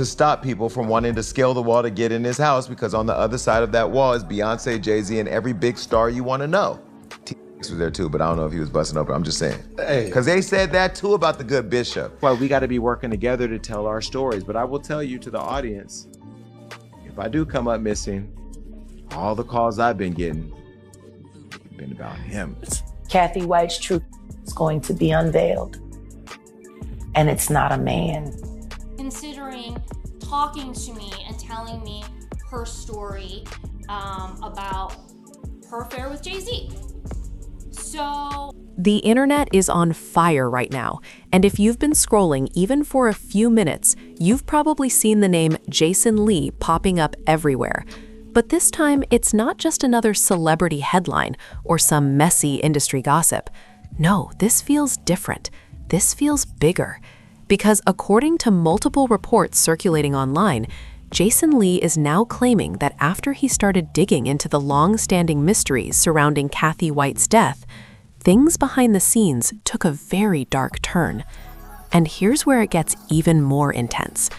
to stop people from wanting to scale the wall to get in his house, because on the other side of that wall is Beyonce, Jay-Z, and every big star you want to know. Was there too, but I don't know if he was busting open. I'm just saying. Because they said that too about the good bishop. Well, we got to be working together to tell our stories. But I will tell you, to the audience, if I do come up missing, all the calls I've been getting have been about him. Cathy White's truth is going to be unveiled. And it's not a man. Considering talking to me and telling me her story about her affair with Jay-Z. So the internet is on fire right now, and if you've been scrolling even for a few minutes, you've probably seen the name Jason Lee popping up everywhere. But this time, it's not just another celebrity headline or some messy industry gossip. No, this feels different. This feels bigger. Because according to multiple reports circulating online, Jason Lee is now claiming that after he started digging into the long-standing mysteries surrounding Cathy White's death, things behind the scenes took a very dark turn. And here's where it gets even more intense.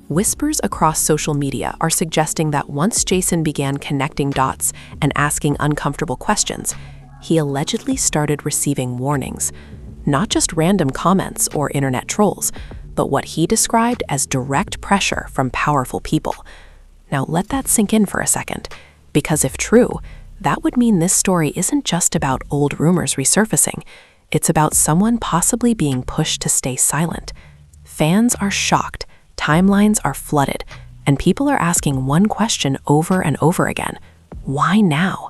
Whispers across social media are suggesting that once Jason began connecting dots and asking uncomfortable questions, he allegedly started receiving warnings. Not just random comments or internet trolls, but what he described as direct pressure from powerful people. Now let that sink in for a second, because if true, that would mean this story isn't just about old rumors resurfacing. It's about someone possibly being pushed to stay silent. Fans are shocked, timelines are flooded, and people are asking one question over and over again. Why now?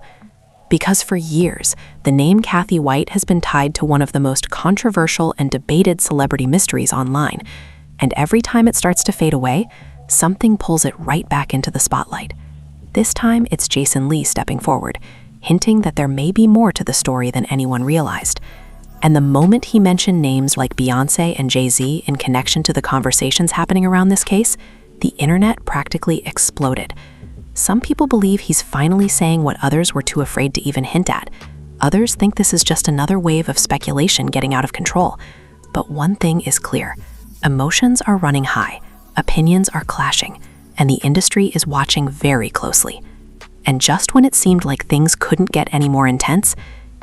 Because for years, the name Cathy White has been tied to one of the most controversial and debated celebrity mysteries online. And every time it starts to fade away, something pulls it right back into the spotlight. This time, it's Jason Lee stepping forward, hinting that there may be more to the story than anyone realized. And the moment he mentioned names like Beyoncé and Jay-Z in connection to the conversations happening around this case, the internet practically exploded. Some people believe he's finally saying what others were too afraid to even hint at. Others think this is just another wave of speculation getting out of control. But one thing is clear. Emotions are running high, opinions are clashing, and the industry is watching very closely. And just when it seemed like things couldn't get any more intense,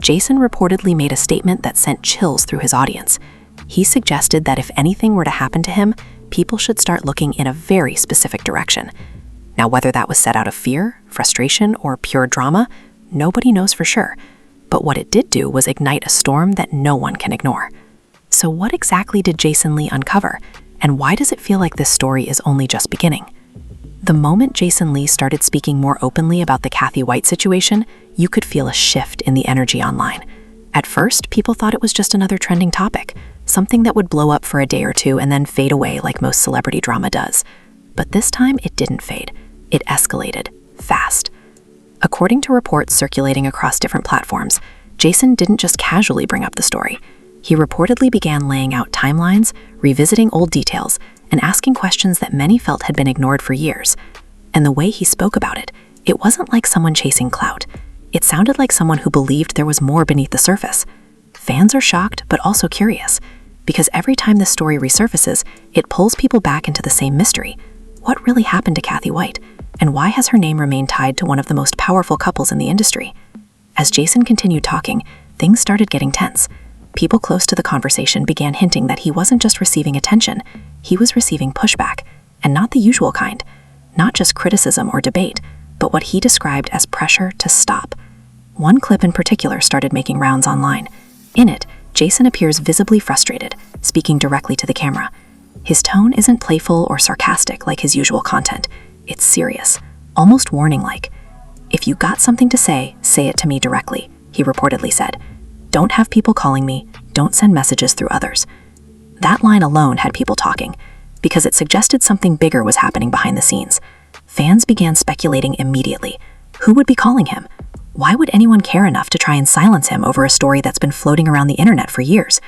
Jason reportedly made a statement that sent chills through his audience. He suggested that if anything were to happen to him, people should start looking in a very specific direction. Now, whether that was set out of fear, frustration, or pure drama, nobody knows for sure. But what it did do was ignite a storm that no one can ignore. So what exactly did Jason Lee uncover? And why does it feel like this story is only just beginning? The moment Jason Lee started speaking more openly about the Cathy White situation, you could feel a shift in the energy online. At first, people thought it was just another trending topic, something that would blow up for a day or two and then fade away like most celebrity drama does. But this time, it didn't fade. It escalated, fast. According to reports circulating across different platforms, Jason didn't just casually bring up the story. He reportedly began laying out timelines, revisiting old details, and asking questions that many felt had been ignored for years. And the way he spoke about it, it wasn't like someone chasing clout. It sounded like someone who believed there was more beneath the surface. Fans are shocked, but also curious, because every time this story resurfaces, it pulls people back into the same mystery. What really happened to Cathy White? And why has her name remained tied to one of the most powerful couples in the industry? As Jason continued talking, things started getting tense. People close to the conversation began hinting that he wasn't just receiving attention, he was receiving pushback, and not the usual kind. Not just criticism or debate, but what he described as pressure to stop. One clip in particular started making rounds online. In it, Jason appears visibly frustrated, speaking directly to the camera. His tone isn't playful or sarcastic like his usual content. It's serious, almost warning-like. "If you got something to say it to me directly," he reportedly said. "Don't have people calling me, don't send messages through others." That line alone had people talking, because it suggested something bigger was happening behind the scenes. Fans began speculating immediately. Who would be calling him? Why would anyone care enough to try and silence him over a story that's been floating around the internet for years?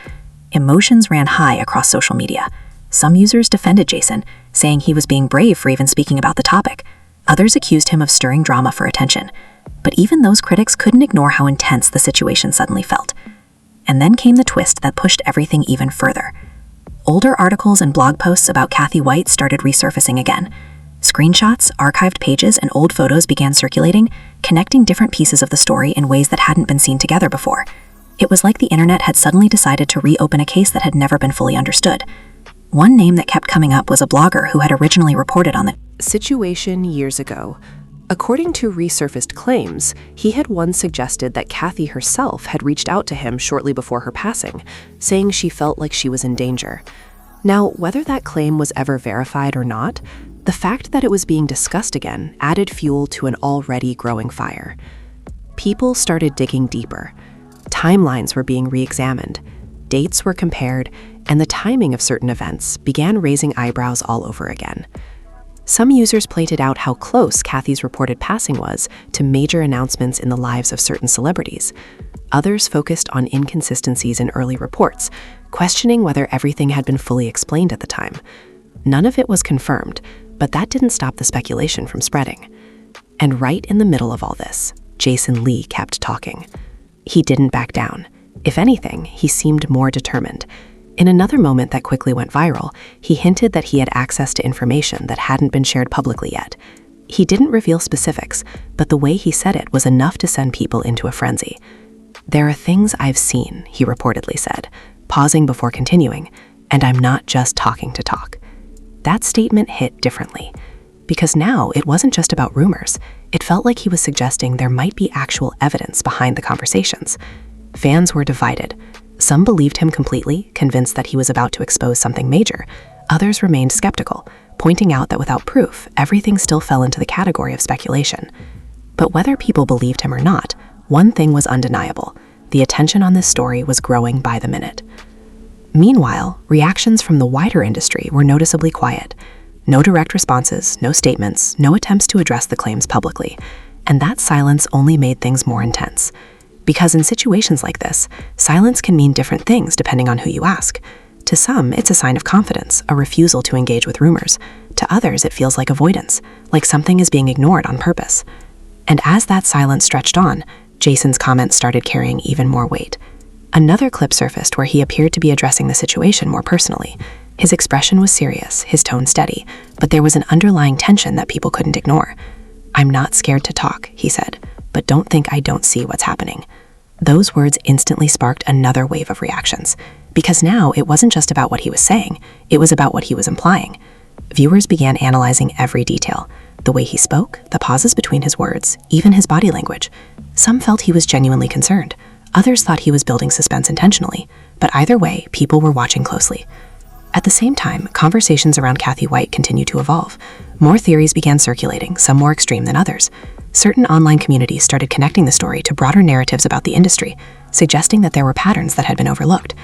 Emotions ran high across social media. Some users defended Jason, saying he was being brave for even speaking about the topic. Others accused him of stirring drama for attention. But even those critics couldn't ignore how intense the situation suddenly felt. And then came the twist that pushed everything even further. older articles and blog posts about Cathy White started resurfacing again. Screenshots, archived pages, and old photos began circulating, connecting different pieces of the story in ways that hadn't been seen together before. It was like the internet had suddenly decided to reopen a case that had never been fully understood. One name that kept coming up was a blogger who had originally reported on the situation years ago. According to resurfaced claims, he had once suggested that Cathy herself had reached out to him shortly before her passing, saying she felt like she was in danger. Now, whether that claim was ever verified or not, the fact that it was being discussed again added fuel to an already growing fire. People started digging deeper. Timelines were being re-examined, dates were compared, and the timing of certain events began raising eyebrows all over again. Some users pointed out how close Cathy's reported passing was to major announcements in the lives of certain celebrities. Others focused on inconsistencies in early reports, questioning whether everything had been fully explained at the time. None of it was confirmed, but that didn't stop the speculation from spreading. And right in the middle of all this, Jason Lee kept talking. He didn't back down. If anything, he seemed more determined. In another moment that quickly went viral, he hinted that he had access to information that hadn't been shared publicly yet. He didn't reveal specifics, but the way he said it was enough to send people into a frenzy. "There are things I've seen," he reportedly said, pausing before continuing, "and I'm not just talking to talk." That statement hit differently, because now it wasn't just about rumors. It felt like he was suggesting there might be actual evidence behind the conversations. Fans were divided. Some believed him completely, convinced that he was about to expose something major. Others remained skeptical, pointing out that without proof, everything still fell into the category of speculation. But whether people believed him or not, one thing was undeniable: the attention on this story was growing by the minute. Meanwhile, reactions from the wider industry were noticeably quiet. No direct responses, no statements, no attempts to address the claims publicly. And that silence only made things more intense. Because in situations like this, silence can mean different things depending on who you ask. To some, it's a sign of confidence, a refusal to engage with rumors. To others, it feels like avoidance, like something is being ignored on purpose. And as that silence stretched on, Jason's comments started carrying even more weight. Another clip surfaced where he appeared to be addressing the situation more personally. His expression was serious, his tone steady, but there was an underlying tension that people couldn't ignore. "I'm not scared to talk," he said, "but don't think I don't see what's happening." Those words instantly sparked another wave of reactions, because now it wasn't just about what he was saying, it was about what he was implying. Viewers began analyzing every detail: the way he spoke, the pauses between his words, even his body language. Some felt he was genuinely concerned. Others thought he was building suspense intentionally. But either way, people were watching closely. At the same time, conversations around Cathy White continued to evolve. More theories began circulating, some more extreme than others. Certain online communities started connecting the story to broader narratives about the industry, suggesting that there were patterns that had been overlooked.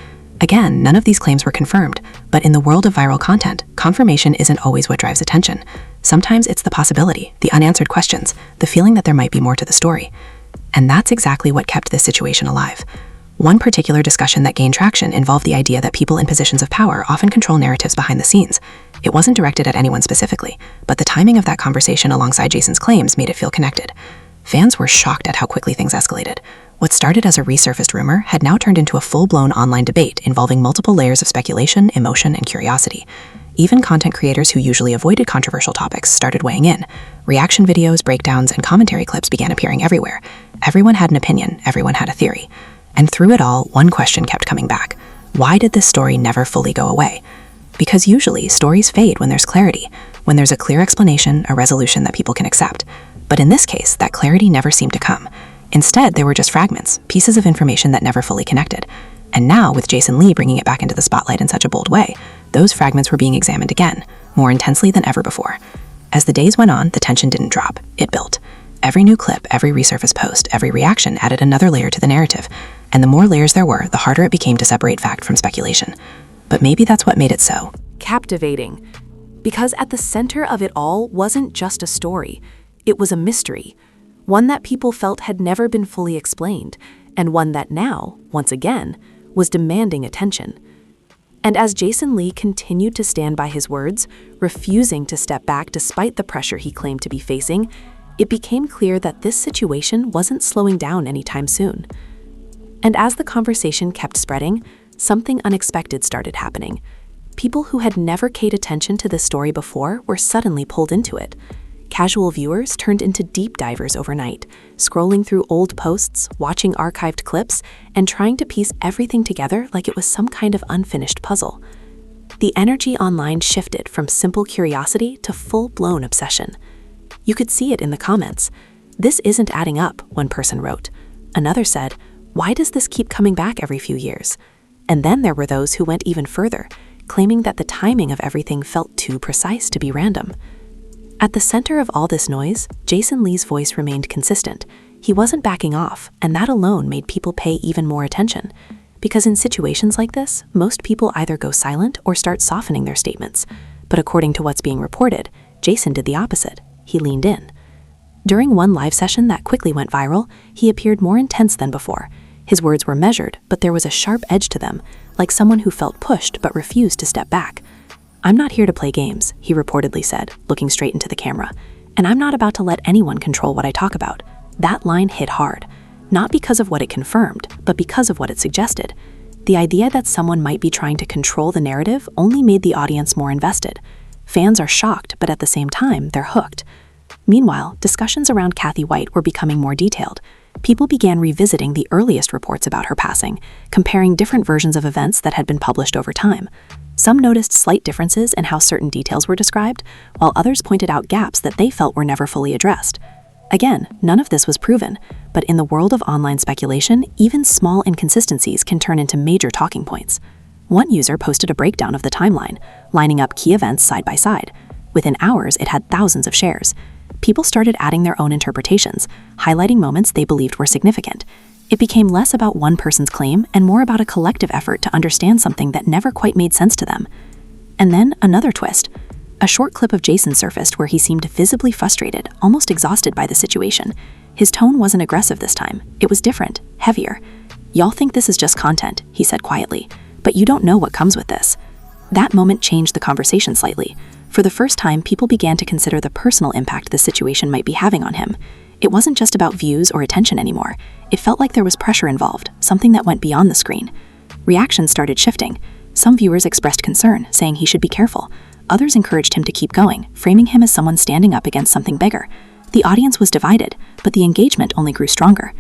Again, none of these claims were confirmed, but in the world of viral content, confirmation isn't always what drives attention. Sometimes it's the possibility, the unanswered questions, the feeling that there might be more to the story. And that's exactly what kept this situation alive. One particular discussion that gained traction involved the idea that people in positions of power often control narratives behind the scenes. It wasn't directed at anyone specifically, but the timing of that conversation alongside Jason's claims made it feel connected. Fans were shocked at how quickly things escalated. What started as a resurfaced rumor had now turned into a full-blown online debate involving multiple layers of speculation, emotion, and curiosity. Even content creators who usually avoided controversial topics started weighing in. Reaction videos, breakdowns, and commentary clips began appearing everywhere. Everyone had an opinion, everyone had a theory. And through it all, one question kept coming back. Why did this story never fully go away? Because usually, stories fade when there's clarity, when there's a clear explanation, a resolution that people can accept. But in this case, that clarity never seemed to come. Instead, there were just fragments, pieces of information that never fully connected. And now, with Jason Lee bringing it back into the spotlight in such a bold way, those fragments were being examined again, more intensely than ever before. As the days went on, the tension didn't drop, it built. Every new clip, every resurfaced post, every reaction added another layer to the narrative. And the more layers there were, the harder it became to separate fact from speculation. But maybe that's what made it so captivating. Because at the center of it all wasn't just a story, it was a mystery. One that people felt had never been fully explained, and one that now, once again, was demanding attention. And as Jason Lee continued to stand by his words, refusing to step back despite the pressure he claimed to be facing, it became clear that this situation wasn't slowing down anytime soon. And as the conversation kept spreading, something unexpected started happening. People who had never paid attention to this story before were suddenly pulled into it. Casual viewers turned into deep divers overnight, scrolling through old posts, watching archived clips, and trying to piece everything together like it was some kind of unfinished puzzle. The energy online shifted from simple curiosity to full-blown obsession. You could see it in the comments. "This isn't adding up," one person wrote. Another said, "Why does this keep coming back every few years?" And then there were those who went even further, claiming that the timing of everything felt too precise to be random. At the center of all this noise, Jason Lee's voice remained consistent. He wasn't backing off, and that alone made people pay even more attention. Because in situations like this, most people either go silent or start softening their statements. But according to what's being reported, Jason did the opposite. He leaned in. During one live session that quickly went viral, he appeared more intense than before. His words were measured, but there was a sharp edge to them, like someone who felt pushed but refused to step back. "I'm not here to play games," he reportedly said, looking straight into the camera. "And I'm not about to let anyone control what I talk about." That line hit hard, not because of what it confirmed, but because of what it suggested. The idea that someone might be trying to control the narrative only made the audience more invested. Fans are shocked, but at the same time, they're hooked. Meanwhile, discussions around Cathy White were becoming more detailed. People began revisiting the earliest reports about her passing, comparing different versions of events that had been published over time. Some noticed slight differences in how certain details were described, while others pointed out gaps that they felt were never fully addressed. Again, none of this was proven, but in the world of online speculation, even small inconsistencies can turn into major talking points. One user posted a breakdown of the timeline, lining up key events side by side. Within hours, it had thousands of shares. People started adding their own interpretations, highlighting moments they believed were significant. It became less about one person's claim and more about a collective effort to understand something that never quite made sense to them. And then another twist. A short clip of Jason surfaced where he seemed visibly frustrated, almost exhausted by the situation. His tone wasn't aggressive this time. It was different, heavier. "Y'all think this is just content," he said quietly, "but you don't know what comes with this." That moment changed the conversation slightly. For the first time, people began to consider the personal impact the situation might be having on him. It wasn't just about views or attention anymore. It felt like there was pressure involved, something that went beyond the screen. Reactions started shifting. Some viewers expressed concern, saying he should be careful. Others encouraged him to keep going, framing him as someone standing up against something bigger. The audience was divided, but the engagement only grew stronger.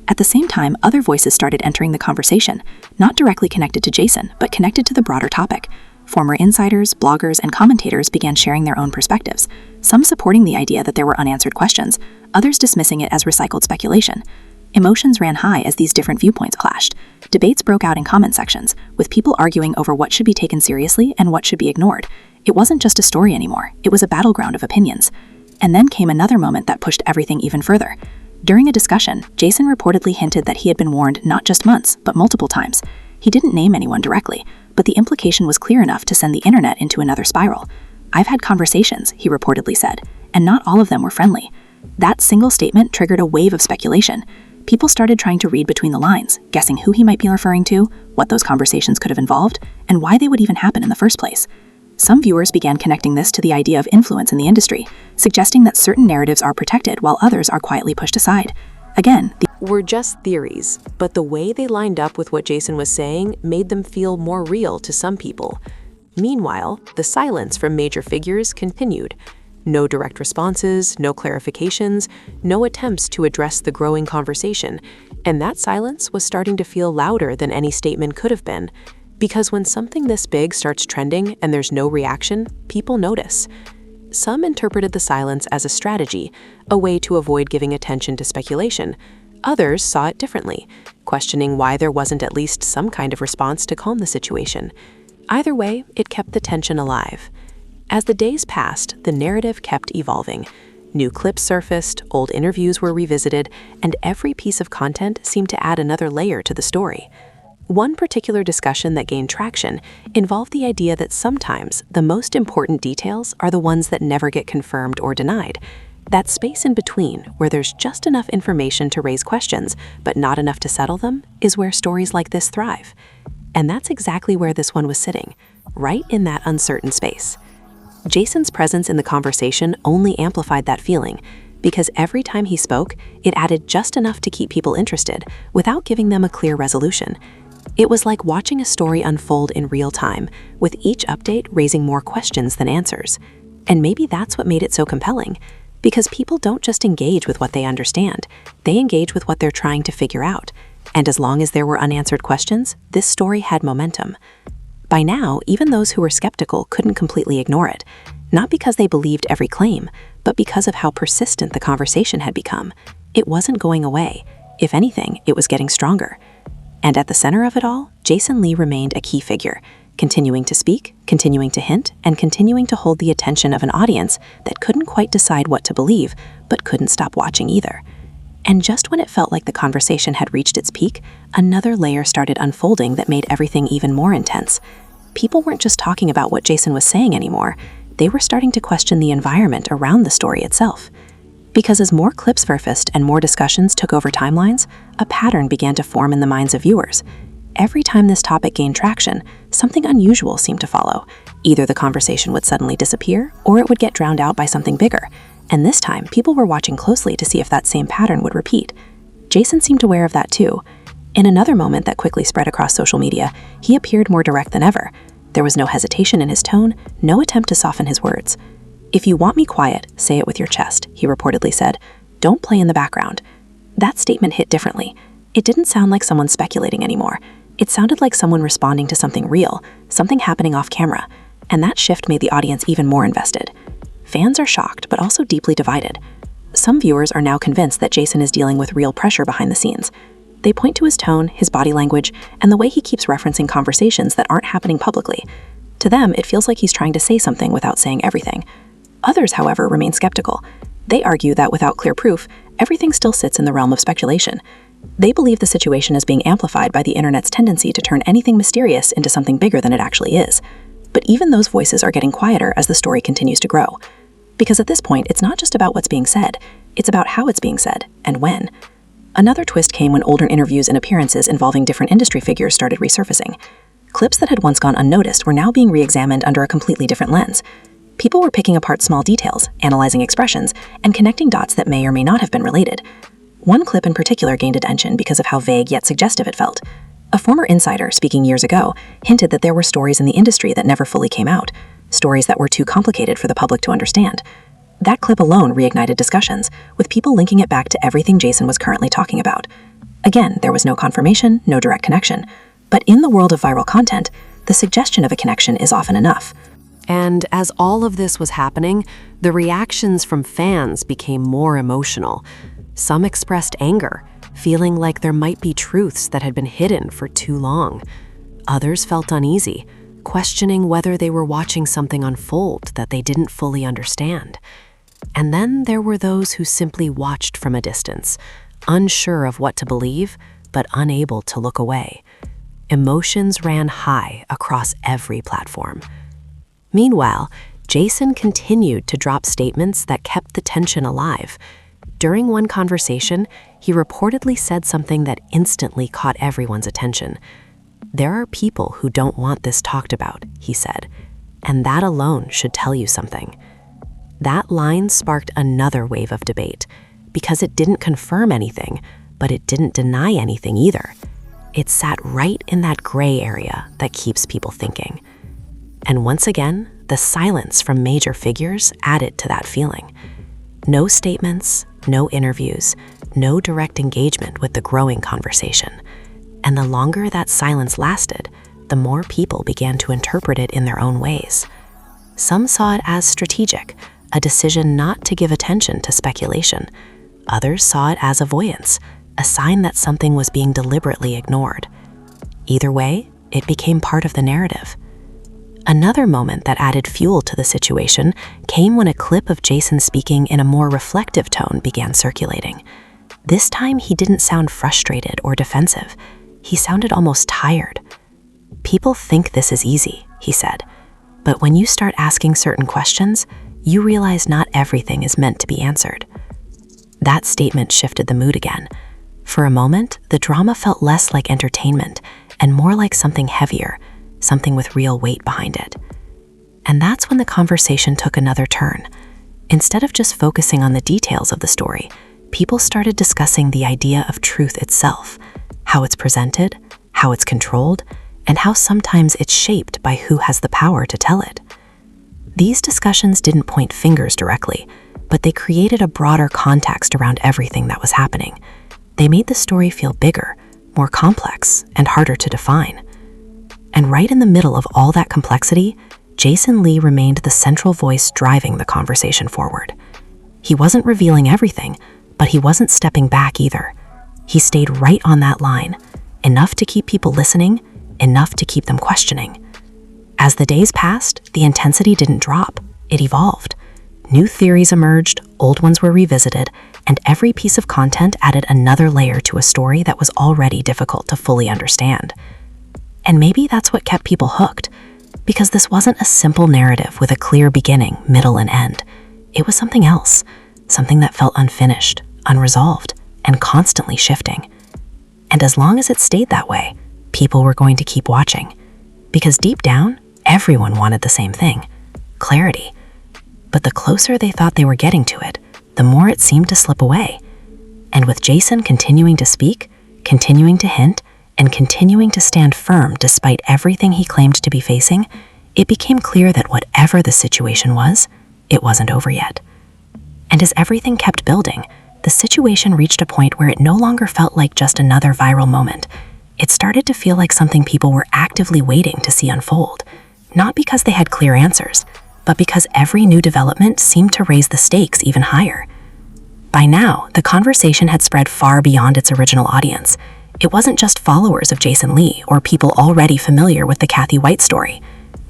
At the same time, other voices started entering the conversation, not directly connected to Jason, but connected to the broader topic. Former insiders, bloggers, and commentators began sharing their own perspectives, some supporting the idea that there were unanswered questions, others dismissing it as recycled speculation. Emotions ran high as these different viewpoints clashed. Debates broke out in comment sections, with people arguing over what should be taken seriously and what should be ignored. It wasn't just a story anymore, it was a battleground of opinions. And then came another moment that pushed everything even further. During a discussion, Jason reportedly hinted that he had been warned not just once, but multiple times. He didn't name anyone directly, but the implication was clear enough to send the internet into another spiral. "I've had conversations," he reportedly said, "and not all of them were friendly." That single statement triggered a wave of speculation. People started trying to read between the lines, guessing who he might be referring to, what those conversations could have involved, and why they would even happen in the first place. Some viewers began connecting this to the idea of influence in the industry, suggesting that certain narratives are protected while others are quietly pushed aside. Again, were just theories, but the way they lined up with what Jason was saying made them feel more real to some people. Meanwhile, the silence from major figures continued. No direct responses, no clarifications, no attempts to address the growing conversation, and that silence was starting to feel louder than any statement could have been. Because when something this big starts trending and there's no reaction, people notice. Some interpreted the silence as a strategy, a way to avoid giving attention to speculation. Others saw it differently, questioning why there wasn't at least some kind of response to calm the situation. Either way, it kept the tension alive. As the days passed, the narrative kept evolving. New clips surfaced, old interviews were revisited, and every piece of content seemed to add another layer to the story. One particular discussion that gained traction involved the idea that sometimes the most important details are the ones that never get confirmed or denied. That space in between, where there's just enough information to raise questions, but not enough to settle them, is where stories like this thrive. And that's exactly where this one was sitting, right in that uncertain space. Jason's presence in the conversation only amplified that feeling, because every time he spoke, it added just enough to keep people interested, without giving them a clear resolution. It was like watching a story unfold in real time, with each update raising more questions than answers. And maybe that's what made it so compelling, because people don't just engage with what they understand, they engage with what they're trying to figure out. And as long as there were unanswered questions, this story had momentum. By now, even those who were skeptical couldn't completely ignore it, not because they believed every claim, but because of how persistent the conversation had become. It wasn't going away. If anything, it was getting stronger. And at the center of it all, Jason Lee remained a key figure, continuing to speak, continuing to hint, and continuing to hold the attention of an audience that couldn't quite decide what to believe, but couldn't stop watching either. And just when it felt like the conversation had reached its peak, another layer started unfolding that made everything even more intense. People weren't just talking about what Jason was saying anymore. They were starting to question the environment around the story itself. Because as more clips surfaced and more discussions took over timelines, a pattern began to form in the minds of viewers. Every time this topic gained traction, something unusual seemed to follow. Either the conversation would suddenly disappear, or it would get drowned out by something bigger. And this time, people were watching closely to see if that same pattern would repeat. Jason seemed aware of that too. In another moment that quickly spread across social media, he appeared more direct than ever. There was no hesitation in his tone, no attempt to soften his words. "If you want me quiet, say it with your chest," he reportedly said. "Don't play in the background." That statement hit differently. It didn't sound like someone speculating anymore. It sounded like someone responding to something real, something happening off camera. And that shift made the audience even more invested. Fans are shocked, but also deeply divided. Some viewers are now convinced that Jason is dealing with real pressure behind the scenes. They point to his tone, his body language, and the way he keeps referencing conversations that aren't happening publicly. To them, it feels like he's trying to say something without saying everything. Others, however, remain skeptical. They argue that without clear proof, everything still sits in the realm of speculation. They believe the situation is being amplified by the internet's tendency to turn anything mysterious into something bigger than it actually is. But even those voices are getting quieter as the story continues to grow. Because at this point, it's not just about what's being said, it's about how it's being said, and when. Another twist came when older interviews and appearances involving different industry figures started resurfacing. Clips that had once gone unnoticed were now being re-examined under a completely different lens. People were picking apart small details, analyzing expressions, and connecting dots that may or may not have been related. One clip in particular gained attention because of how vague yet suggestive it felt. A former insider, speaking years ago, hinted that there were stories in the industry that never fully came out, stories that were too complicated for the public to understand. That clip alone reignited discussions, with people linking it back to everything Jason was currently talking about. Again, there was no confirmation, no direct connection. But in the world of viral content, the suggestion of a connection is often enough. And as all of this was happening, the reactions from fans became more emotional. Some expressed anger, feeling like there might be truths that had been hidden for too long. Others felt uneasy, questioning whether they were watching something unfold that they didn't fully understand. And then there were those who simply watched from a distance, unsure of what to believe, but unable to look away. Emotions ran high across every platform. Meanwhile, Jason continued to drop statements that kept the tension alive. During one conversation, he reportedly said something that instantly caught everyone's attention. "There are people who don't want this talked about," he said, "and that alone should tell you something." That line sparked another wave of debate, because it didn't confirm anything, but it didn't deny anything either. It sat right in that gray area that keeps people thinking. And once again, the silence from major figures added to that feeling. No statements, no interviews, no direct engagement with the growing conversation. And the longer that silence lasted, the more people began to interpret it in their own ways. Some saw it as strategic, a decision not to give attention to speculation. Others saw it as avoidance, a sign that something was being deliberately ignored. Either way, it became part of the narrative. Another moment that added fuel to the situation came when a clip of Jason speaking in a more reflective tone began circulating. This time, he didn't sound frustrated or defensive. He sounded almost tired. "People think this is easy," he said. "But when you start asking certain questions, you realize not everything is meant to be answered." That statement shifted the mood again. For a moment, the drama felt less like entertainment and more like something heavier, something with real weight behind it. And that's when the conversation took another turn. Instead of just focusing on the details of the story, people started discussing the idea of truth itself, how it's presented, how it's controlled, and how sometimes it's shaped by who has the power to tell it. These discussions didn't point fingers directly, but they created a broader context around everything that was happening. They made the story feel bigger, more complex, and harder to define. And right in the middle of all that complexity, Jason Lee remained the central voice driving the conversation forward. He wasn't revealing everything, but he wasn't stepping back either. He stayed right on that line, enough to keep people listening, enough to keep them questioning. As the days passed, the intensity didn't drop, it evolved. New theories emerged, old ones were revisited, and every piece of content added another layer to a story that was already difficult to fully understand. And maybe that's what kept people hooked, because this wasn't a simple narrative with a clear beginning, middle, and end. It was something else, something that felt unfinished, unresolved, and constantly shifting. And as long as it stayed that way, people were going to keep watching. Because deep down, everyone wanted the same thing: clarity. But the closer they thought they were getting to it, the more it seemed to slip away. And with Jason continuing to speak, continuing to hint, and continuing to stand firm despite everything he claimed to be facing, it became clear that whatever the situation was, it wasn't over yet. And as everything kept building, the situation reached a point where it no longer felt like just another viral moment. It started to feel like something people were actively waiting to see unfold, not because they had clear answers, but because every new development seemed to raise the stakes even higher. By now, the conversation had spread far beyond its original audience. It wasn't just followers of Jason Lee or people already familiar with the Cathy White story.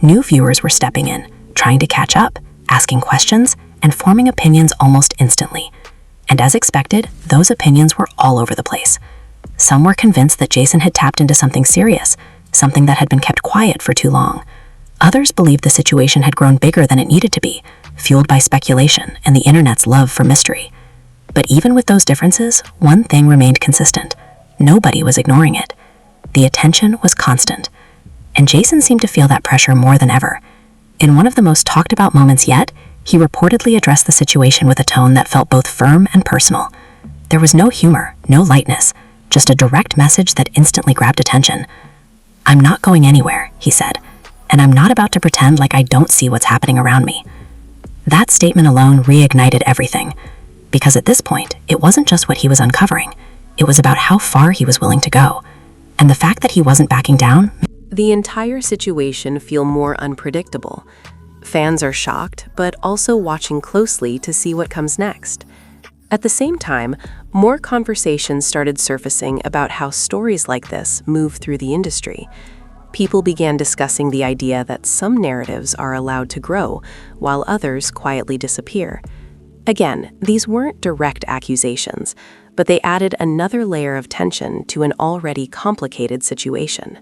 New viewers were stepping in, trying to catch up, asking questions, and forming opinions almost instantly. And as expected, those opinions were all over the place. Some were convinced that Jason had tapped into something serious, something that had been kept quiet for too long. Others believed the situation had grown bigger than it needed to be, fueled by speculation and the internet's love for mystery. But even with those differences, one thing remained consistent. Nobody was ignoring it. The attention was constant. And Jason seemed to feel that pressure more than ever. In one of the most talked about moments yet, he reportedly addressed the situation with a tone that felt both firm and personal. There was no humor, no lightness, just a direct message that instantly grabbed attention. "I'm not going anywhere," he said, "and I'm not about to pretend like I don't see what's happening around me." That statement alone reignited everything, because at this point, it wasn't just what he was uncovering. It was about how far he was willing to go. And the fact that he wasn't backing down. The entire situation feels more unpredictable. Fans are shocked, but also watching closely to see what comes next. At the same time, more conversations started surfacing about how stories like this move through the industry. People began discussing the idea that some narratives are allowed to grow, while others quietly disappear. Again, these weren't direct accusations, but they added another layer of tension to an already complicated situation.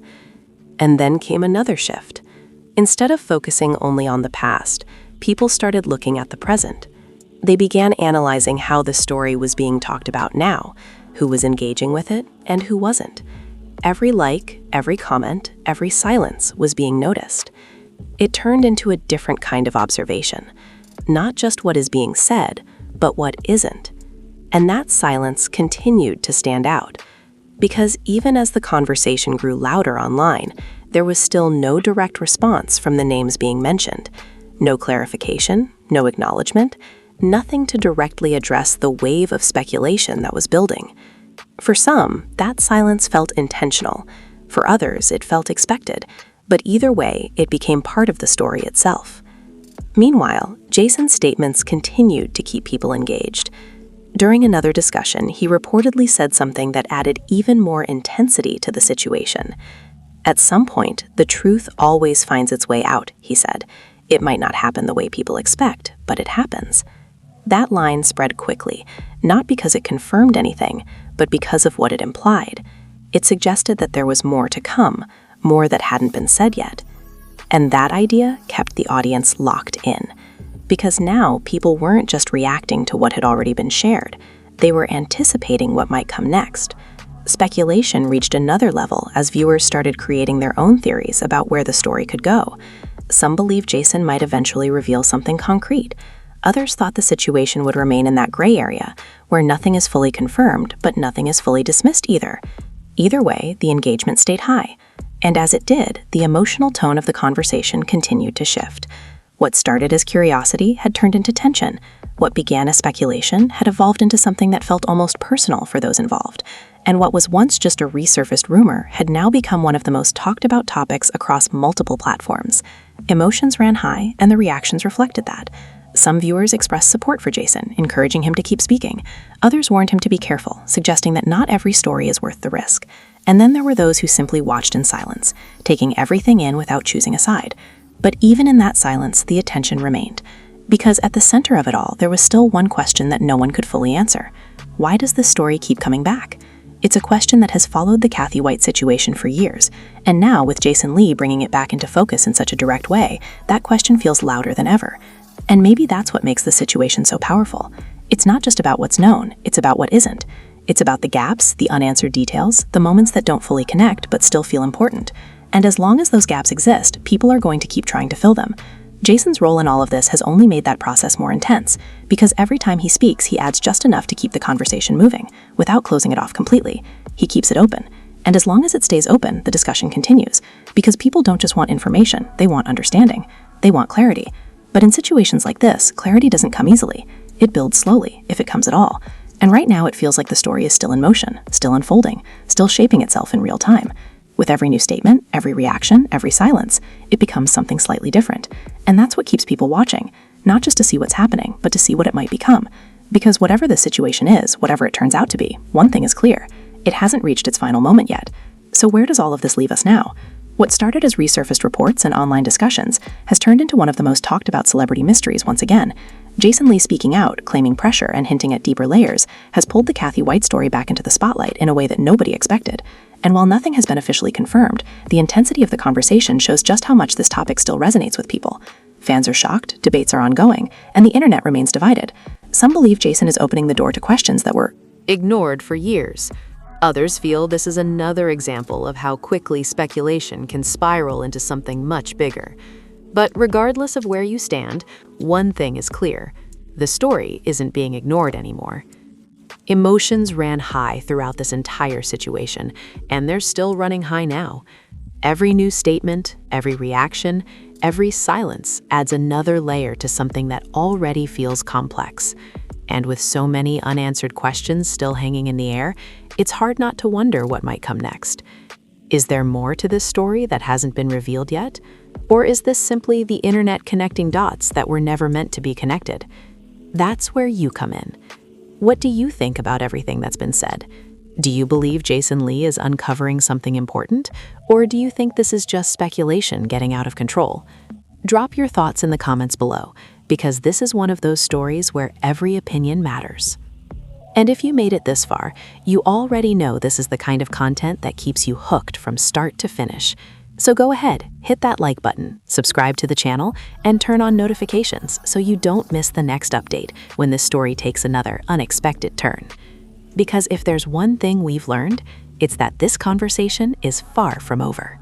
And then came another shift. Instead of focusing only on the past, people started looking at the present. They began analyzing how the story was being talked about now, who was engaging with it, and who wasn't. Every like, every comment, every silence was being noticed. It turned into a different kind of observation. Not just what is being said, but what isn't. And that silence continued to stand out. Because even as the conversation grew louder online, there was still no direct response from the names being mentioned. No clarification, no acknowledgement, nothing to directly address the wave of speculation that was building. For some, that silence felt intentional. For others, it felt expected. But either way, it became part of the story itself. Meanwhile, Jason's statements continued to keep people engaged. During another discussion, he reportedly said something that added even more intensity to the situation. "At some point, the truth always finds its way out," he said. "It might not happen the way people expect, but it happens." That line spread quickly, not because it confirmed anything, but because of what it implied. It suggested that there was more to come, more that hadn't been said yet. And that idea kept the audience locked in. Because now people weren't just reacting to what had already been shared, they were anticipating what might come next. Speculation reached another level as viewers started creating their own theories about where the story could go. Some believed Jason might eventually reveal something concrete. Others thought the situation would remain in that gray area, where nothing is fully confirmed, but nothing is fully dismissed either. Either way, the engagement stayed high. And as it did, the emotional tone of the conversation continued to shift. What started as curiosity had turned into tension. What began as speculation had evolved into something that felt almost personal for those involved. And what was once just a resurfaced rumor had now become one of the most talked about topics across multiple platforms. Emotions ran high, and the reactions reflected that. Some viewers expressed support for Jason, encouraging him to keep speaking. Others warned him to be careful, suggesting that not every story is worth the risk. And then there were those who simply watched in silence, taking everything in without choosing a side. But even in that silence, the attention remained. Because at the center of it all, there was still one question that no one could fully answer. Why does this story keep coming back? It's a question that has followed the Cathy White situation for years, and now with Jason Lee bringing it back into focus in such a direct way, that question feels louder than ever. And maybe that's what makes the situation so powerful. It's not just about what's known, it's about what isn't. It's about the gaps, the unanswered details, the moments that don't fully connect but still feel important. And as long as those gaps exist, people are going to keep trying to fill them. Jason's role in all of this has only made that process more intense, because every time he speaks, he adds just enough to keep the conversation moving, without closing it off completely. He keeps it open. And as long as it stays open, the discussion continues, because people don't just want information, they want understanding. They want clarity. But in situations like this, clarity doesn't come easily. It builds slowly, if it comes at all. And right now it feels like the story is still in motion, still unfolding, still shaping itself in real time. With every new statement, every reaction, every silence, it becomes something slightly different. And that's what keeps people watching, not just to see what's happening, but to see what it might become. Because whatever the situation is, whatever it turns out to be, one thing is clear. It hasn't reached its final moment yet. So where does all of this leave us now? What started as resurfaced reports and online discussions has turned into one of the most talked about celebrity mysteries once again. Jason Lee speaking out, claiming pressure and hinting at deeper layers, has pulled the Cathy White story back into the spotlight in a way that nobody expected. And while nothing has been officially confirmed, the intensity of the conversation shows just how much this topic still resonates with people. Fans are shocked, debates are ongoing, and the internet remains divided. Some believe Jason is opening the door to questions that were ignored for years. Others feel this is another example of how quickly speculation can spiral into something much bigger. But regardless of where you stand, one thing is clear: the story isn't being ignored anymore. Emotions ran high throughout this entire situation, and they're still running high now. Every new statement, every reaction, every silence adds another layer to something that already feels complex. And with so many unanswered questions still hanging in the air, it's hard not to wonder what might come next. Is there more to this story that hasn't been revealed yet? Or is this simply the internet connecting dots that were never meant to be connected? That's where you come in. What do you think about everything that's been said? Do you believe Jason Lee is uncovering something important? Or do you think this is just speculation getting out of control? Drop your thoughts in the comments below, because this is one of those stories where every opinion matters. And if you made it this far, you already know this is the kind of content that keeps you hooked from start to finish. So go ahead, hit that like button, subscribe to the channel, and turn on notifications so you don't miss the next update when this story takes another unexpected turn. Because if there's one thing we've learned, it's that this conversation is far from over.